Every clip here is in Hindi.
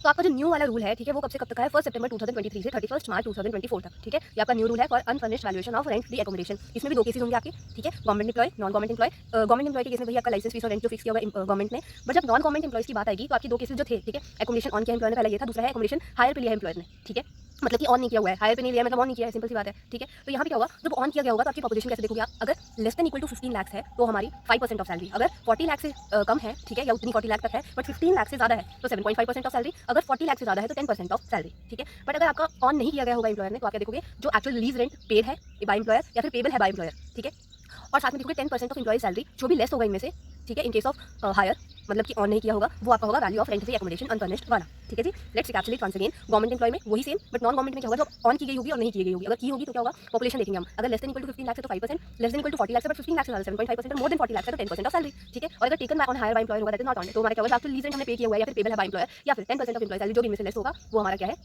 तो आपका जो न्यू वाला रूल है, ठीक है, वो कब से कब तक का है? 1 सितंबर 2023 से 31 मार्च 2024 तक, ठीक है? ये आपका न्यू रूल है for unfurnished valuation of rent free accommodation. इसमें भी 2 केसेस होंगे आपके, ठीक है? Government employ, non government employ. Government employ के केस में वही आपका लाइसेंस फीस और रेंट जो फिक्स किया हुआ है गवर्नमेंट ने। बट जब नॉन गवर्नमेंट एम्प्लॉयज की बात आएगी तो आपके 2 केसेस जो थे, ठीक है? एकोमोडेशन ऑन किया एम्प्लॉयर ने, पहला ये था, दूसरा है एकोमोडेशन हायर पे लिया है एम्प्लॉयर ने, ठीक है? मतलब कि ऑन नहीं किया हुआ है, हायर पे नहीं लिया है, मतलब ऑन नहीं किया है, सिंपल सी बात है, ठीक है? तो यहाँ पे क्या होगा, जब ऑन किया गया होगा तो आपकी पॉपुलेशन कैसे देखोगे आप? अगर less than equal to 15 lakh है तो हमारी 5% ऑफ सैलरी। अगर 40 लाख से कम है, ठीक है, या उतनी 40 लाख तक है, बट 15 लाख से ज़्यादा है तो 7.5% ऑफ सैलरी। अगर 40 लाख से ज़्यादा है तो 10% ऑफ सैलरी, ठीक है? बट अगर आपका ऑन नहीं किया गया होगा एम्प्लॉयर ने, तो आप क्या देखोगे, जो एक्चुअल लीज रेंट पेड है बाय एम्प्लॉयर या फिर पेबल है बाय एम्प्लॉयर, ठीक है? और साथ में देखोगे 10% ऑफ एम्प्लॉय सैलरी जो भी लेस होगा इनमें से, ठीक है, इन केस ऑफ हायर, मतलब कि ऑन नहीं किया होगा, वो आपका होगा value of rent free accommodation unfurnished वाला, ठीक है जी। Let's recapitulate once again. Government employ में वही सेम, बट नॉन गवर्नमेंट में क्या होगा, जो ऑन की गई होगी और नहीं की गई होगी। अगर की होगी तो क्या होगा, पॉपुलेशन देखेंगे हम, अगर less than equal to 15 lakh है तो 5%, less than equal to 40 lakh है बट 15 लाख से ज़्यादा 7.5%, और मोर देन 40 लाख है तो 10% ऑफ सैलरी, ठीक है? और अगर taken by on hire by employer होगा, दैट इज नॉट ऑन, तो हमारा क्या होगा, एक्चुअल लीज रेंट हमने पे किया हुआ है या फिर पेबल है बाय एम्प्लॉयर या फिर 10% ऑफ एम्प्लॉय सैलरी जो भी इनमें से लेस होगा, वो हमारा क्या है,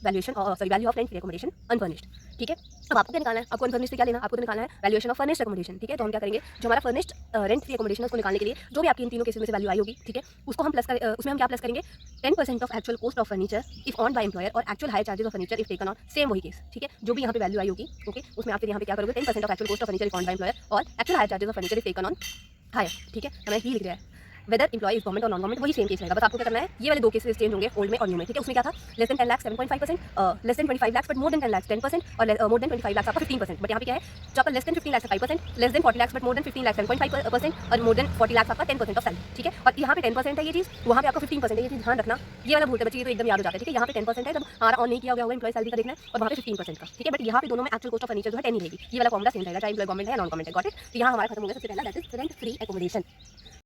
valuation value of rent free accommodation unfurnished, ठीक है? अब आपको क्या निकालना है, आपको अनफर्निश्ड से क्या लेना, आपको तो निकालना है वैल्यूएशन ऑफ फर्निश्ड एकोमोडेशन, ठीक है? तो हम क्या करेंगे, जो हमारा फर्निश्ड रेंट फ्री एकोमोडेशन है उसको निकालने के लिए जो भी आपकी इन तीनों केसेस में से वैल्यू आई होगी, ठीक है, उसको हम उसमें हम क्या प्लस करेंगे, 10% of actual cost of furniture if owned by employer और actual hire charges of furniture if taken on, same वही केस, ठीक है? जो भी यहाँ पे वैल्यू आई होगी, ओके, उसमें आप फिर यहाँ पे क्या करोगे, 10% of actual cost of furniture if owned by employer और actual hire charges of furniture if taken on hire, ठीक है? हमें ये लिख रहा है वेदर एम्प्लॉय इज गवर्नमेंट और नॉन गवर्नमेंट, वही सेम केस रहेगा, बस आपको क्या करना है, ये वाले 2 केसेस चेंज होंगे ओल्ड में और न्यू में, ठीक है? उसमें क्या था, less than 10 lakh 7.5%, less than 25 lakh but more than 10 lakh 10% और मोर देन 25 लाख आपका 15%। बट यहाँ पे क्या है, जो आपका less than 15 lakh 5%, less then 40 lakh but more than 15 lakh 7.5% और मोर देन 40 लाख आपका 10% ऑफ सैलरी, ठीक है? और यहाँ पे 10% है ये चीज़, वहाँ पे आपका 15% है ये चीज़, ध्यान रखना। ये वाला भूलते बच्चे, ये तो एकदम याद हो जाता है, ठीक है? यहाँ पे 10% है, जब हमारा ऑन नहीं किया गया होगा एम्प्लॉय सैलरी का देखना है, और वहाँ पे 15% का, ठीक है? बट यहाँ पे दोनों में एक्चुअल कॉस्ट ऑफ फर्नीचर जो है 10 ही रहेगी। ये वाला फॉर्मूला सेम रहेगा चाहे एम्प्लॉय गवर्नमेंट है या नॉन गवर्नमेंट है, गॉट इट? तो यहाँ हमारा खत्म हो गया सबसे पहला, that is rent free accommodation.